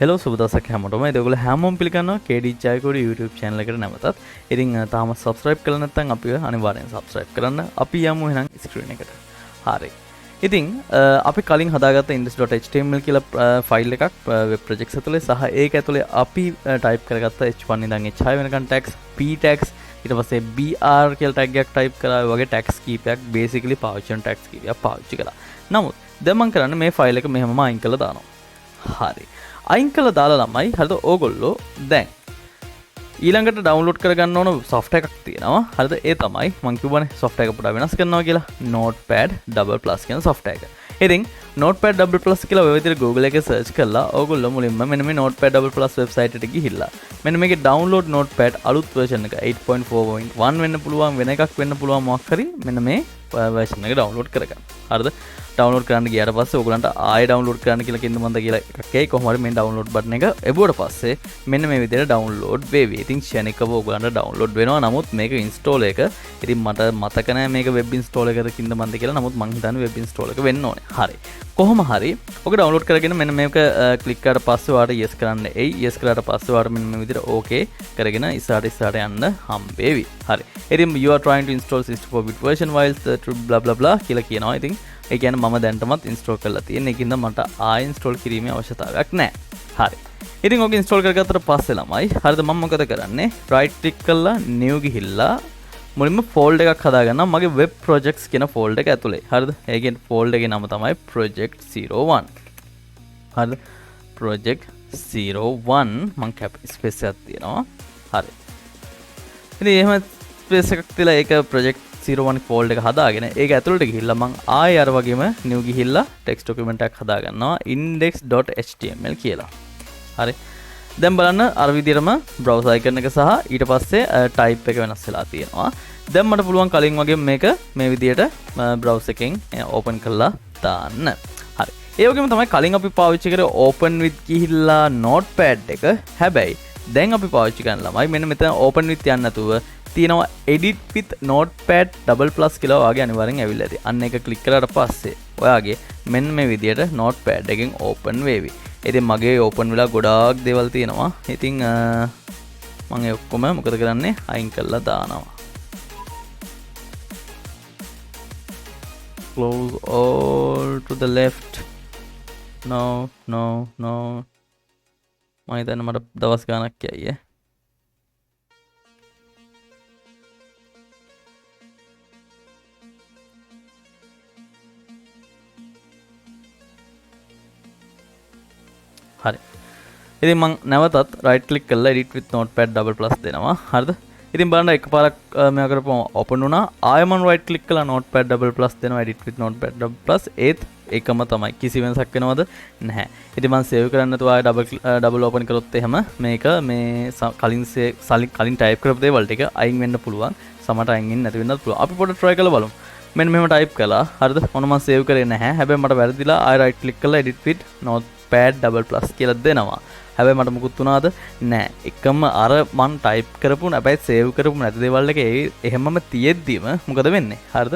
Hello සුබ දවසක් හැමෝටම. ඉතින් ඔයගොල්ලෝ හැමෝම පිළිගන්නවා KD Jayakody YouTube channel එකට නැවතත්. ඉතින් තාම subscribe කරලා නැත්නම් අපිව අනිවාර්යෙන් subscribe කරන්න. අපි යමු එහෙනම් screen එකට. හරි. ඉතින් අපි කලින් හදාගත්ත index.html කියලා ෆයිල් එකක් web projects ඇතුලේ සහ ඒක ඇතුලේ අපි type කරගත්ත h1 ඉඳන් h6 වෙනකන් tags, p tags, ඊට පස්සේ br කියලා tag එකක් type කරා. ඒ වගේ tags කීපයක් basically පාවිච්චි කරන tags කීපයක් පාවිච්චි කළා. නමුත් දැන් මම කරන්නේ මේ ෆයිල් එක මෙහෙමම අයින් කරලා දානවා. හරි. අයින් කළා දාලා ළමයි හරිද ඕගොල්ලෝ දැන් ඊළඟට ඩවුන්ලෝඩ් කරගන්න ඕන software එකක් තියෙනවා. හරිද? ඒ තමයි මම කියවනේ software එක පොඩ්ඩක් වෙනස් කරනවා කියලා. Notepad++ කියන software එක. ඉතින් Notepad++ කියලා ඔය විදිහට Google එකේ search කරලා ඕගොල්ලෝ මුලින්ම මෙන්න මේ Notepad++ website එකට ගිහිල්ලා මෙන්න මේකේ download Notepad අලුත් version එක 8.4.1 වෙන්න පුළුවන් වෙන එකක් වෙන්න පුළුවන් මොකක් හරි මෙන්න මේ version එක download කරගන්න. හරිද? download කරන්න ගියාට පස්සේ ඕගලන්ට ආයෙ download කරන්න කියලා කින්ද මන්ද කියලා එකක් එයි. කොහොම හරි මේ download button එක එබුවට පස්සේ මෙන්න මේ විදිහට download වේවි. ඉතින් ක්ෂණිකව ඕගලන්ට download වෙනවා. නමුත් මේක install එක ඉතින් මට මතක නැහැ මේක web install එකද කින්ද මන්ද කියලා. නමුත් මං හිතන්නේ web install එක වෙන්න ඕනේ. හරි. කොහොම හරි ඔක download කරගෙන මෙන්න මේක click කරලා පස්සේ ඔයාලට yes කරන්න එයි. yes කරාට පස්සේ ඔයාලට මෙන්න මේ විදිහට okay කරගෙන ඉස්සරහට යන්න හම්බෙවි. හරි. ඉතින් you are trying to install 64-bit version while blah blah blah කියලා කියනවා. ඉතින් ඒ කියන්නේ මම දැන්ටමත් ඉන්ස්ටෝල් කරලා තියෙන. ඒකින්ද මට ආයෙ ඉන්ස්ටෝල් කිරීමේ අවශ්‍යතාවයක් නැහැ. හරි. ඉතින් ඔක ඉන්ස්ටෝල් කරගත්තට පස්සේ ළමයි හරිද මම මොකද කරන්නේ? right click කරලා new ගිහිල්ලා මුලින්ම folder එකක් හදාගන්නවා මගේ web projects කියන folder එක ඇතුලේ. හරිද? ඒ කියන්නේ folder එකේ නම තමයි project 01. හරිද? project 01 මම cap space එකක් තියනවා. හරි. ඉතින් එහෙම space එකක් තියලා ඒක project 01 folder එක හදාගෙන ඒක ඇතුළට ගිහිල්ලා මම ආයෙ අර වගේම new ගිහිල්ලා text document එකක් හදාගන්නවා index.html කියලා. හරි. දැන් බලන්න අර විදිහටම browser icon එක සහ ඊට පස්සේ type එක වෙනස් වෙලා තියෙනවා. දැන් මට පුළුවන් කලින් වගේ මේක මේ විදිහට browser එකෙන් open කරලා දාන්න. හරි. ඒ වගේම තමයි කලින් අපි පාවිච්චි කරේ open with ගිහිල්ලා notepad එක. හැබැයි දැන් අපි පාවිච්චි කරන ළමයි මෙන්න මෙතන open with යන්න නැතුව තියෙනවා edit with notepad++ කියලා ඔයාගේ අනිවාර්යෙන් ඇවිල්ලා ඇති. අන්න එක ක්ලික් කරාට පස්සේ ඔයාගේ මෙන්න මේ විදියට notepad එකෙන් open වේවි. ඉතින් මගේ open වෙලා ගොඩාක් දේවල් තියෙනවා. ඉතින් මම ඒ ඔක්කොම මොකද කරන්නේ? අයින් කරලා දානවා. Close all to the left. No. මම හිතන්නේ මට දවස් ගාණක් යයි. හරි. ඉතින් මම නැවතත් right click කරලා edit with notepad++ දෙනවා. හරිද? ඉතින් බලන්න එකපාරක් මේක කරපුවම open වුණා. ආයෙ මම right click කරලා notepad++ දෙනවා edit with notepad++ ඒත් එකම තමයි. කිසි වෙනසක් වෙනවද? නැහැ. ඉතින් මම save කරන්න නැතුව ආයෙ double open කරොත් එහෙම මේක මේ කලින් type කරපු දේවල් ටික අයින් වෙන්න පුළුවන්. සමහරට අයින් වෙන්නේ නැති වෙන්නත් පුළුවන්. අපි පොඩ්ඩක් try කරලා බලමු. මෙන්න මෙහෙම type කළා. හරිද? මොන මම save කරේ නැහැ. හැබැයි මට වැරදිලා ආයෙ right click කරලා edit with notepad++ කියලා දෙනවා. හැබැයි මට මුකුත් වුණාද? නෑ. එකම අර මම type කරපු හැබැයි save කරපු නැති දේවල් එක එහෙමම තියෙද්දිම මොකද වෙන්නේ? හරිද?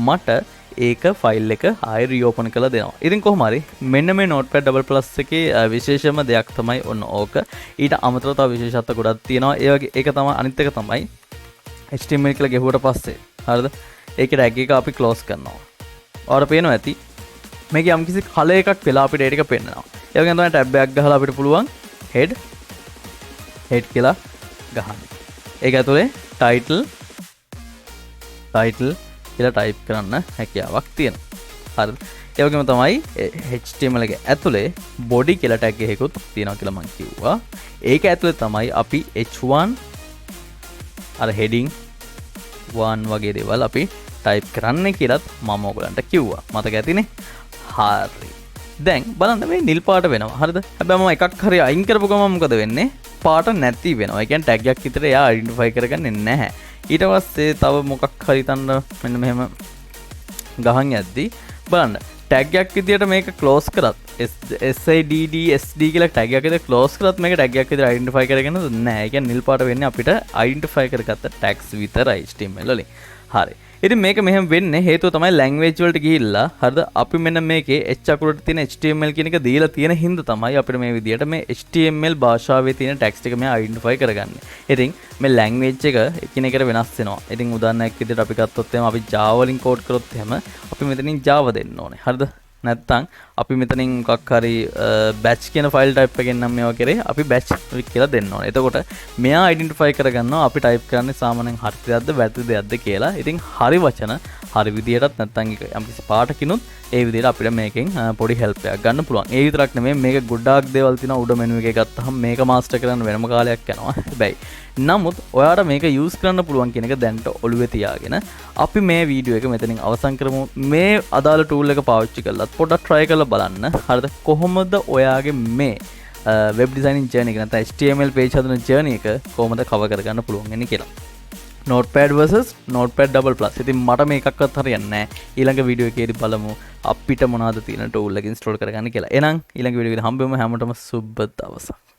මට ඒක ෆයිල් එක ආයෙ reopen කරලා දෙනවා. ඉතින් කොහොම හරි මෙන්න මේ notepad++ එකේ විශේෂම දෙයක් තමයි ඔන්න ඕක. ඊට අමතරව තව විශේෂත්ව ගොඩක් තියෙනවා. ඒ වගේ ඒක තමයි අනිත් එක තමයි HTML කියලා ගෙහුවට පස්සේ. හරිද? ඒකේ tag එක අපි close කරනවා. ඔයාලට පේනවා ඇති මේක යම්කිසි කලර් එකක් වෙලා අපිට ඒ ටික පෙන්නනවා. ඒ වගේම තමයි ටැබ් එකක් ගහලා අපිට පුළුවන් head කියලා ගහන්න. ඒක ඇතුලේ title කියලා type කරන්න හැකියාවක් තියෙනවා. හරිද? ඒ වගේම තමයි HTML එකේ ඇතුලේ body කියලා tag එකකුත් තියෙනවා කියලා මම කිව්වා. ඒක ඇතුලේ තමයි අපි h1 අර heading 1 වගේ දේවල් අපි type කරන්න කියලාත් මම ඔයගලන්ට කිව්වා. මතක ඇතිනේ? හරි. දැන් බලන්න මේ නිල් පාට වෙනවා. හරිද? හැබැයි මම එකක් හරි අයින් කරපු ගමන් මොකද වෙන්නේ? පාට නැති වෙනවා. ඒ කියන්නේ ටැග් එකක් විතර එයා අයිඩෙන්ටිෆයි කරගන්නේ නැහැ. ඊට පස්සේ තව මොකක් හරි තන්න මෙන්න මෙහෙම ගහන් යද්දි බලන්න ටැග් එකක් විදියට මේක ක්ලෝස් කරත් SIDD කියලා ටැග් එකක් විතර ක්ලෝස් කරත් මේක ටැග් එකක් විතර අයිඩෙන්ටිෆයි කරගෙන නැහැ. ඒ කියන්නේ නිල් පාට වෙන්නේ අපිට අයිඩෙන්ටිෆයි කරගත්ත ටැග්ස් විතරයි HTML වලින්. හරි. ඉතින් මේක මෙහෙම වෙන්නේ හේතුව තමයි ලැන්ග්වේජ් වලට ගිහිල්ලා හරිද අපි මෙන්න මේකේ H අකුරට තියෙන HTML කියන එක දීලා තියෙන හින්දා තමයි අපිට මේ විදියට මේ HTML භාෂාවේ තියෙන ටෙක්ස්ට් එක මේ අයිඩෙන්ටිෆයි කරගන්නේ. ඉතින් මේ ලැන්ග්වේජ් එක එකිනෙකට වෙනස් වෙනවා. ඉතින් උදාහරණයක් විදිහට අපි ගත්තොත් එහෙම අපි Java වලින් කෝඩ් කරොත් එහෙම අපි මෙතනින් Java දෙන්න ඕනේ. හරිද? නැත්තම් අපි මෙතනින් මොකක් හරි batch කියන ෆයිල් ටයිප් එකෙන් නම් මේවා කරේ අපි batch කියලා දෙන්න ඕනේ. එතකොට මෙයා අයිඩෙන්ටිෆයි කරගන්නවා අපි ටයිප් කරන්නේ සාමාන්‍යයෙන් හරියක්ද වැරදි දෙයක්ද කියලා. ඉතින් හරි වචන හරි විදියටත් නැත්තම් යම්කිසි පාටකිනුත් ඒ විදිහට අපිට මේකෙන් පොඩි හෙල්ප් එකක් ගන්න පුළුවන්. ඒ විතරක් නෙමෙයි මේක ගොඩාක් දේවල් තියෙනවා උඩ මෙනු එකේ ගත්තාම මේක මාස්ටර් කරන්න වෙනම කාලයක් යනවා. හැබැයි නමුත් ඔයාට මේක යූස් කරන්න පුළුවන් කියන එක දැනට ඔළුවේ තියාගෙන අපි මේ වීඩියෝ එක මෙතනින් අවසන් කරමු. මේ අදාළ ටූල් එක පාවිච්චි කරලා පොඩ්ඩක් try කරලා බලන්න. හරිද? කොහොමද ඔයාගේ මේ වෙබ් ඩිසයිනින් ජර්නි එක නැත්නම් HTML page හදන ජර්නි එක කොහොමද කවර් කරගන්න පුළුවන් වෙන්නේ කියලා. Notepad versus Notepad double plus. ඉතින් මට මේකක්වත් හරියන්නේ නැහැ. ඊළඟ වීඩියෝ එකේදී බලමු අපිට මොනවද තියෙන ටූල් එක ඉන්ස්ටෝල් කරගන්න කියලා. එහෙනම් ඊළඟ වීඩියෝ එකේදී හම්බෙමු. හැමෝටම සුබ දවසක්.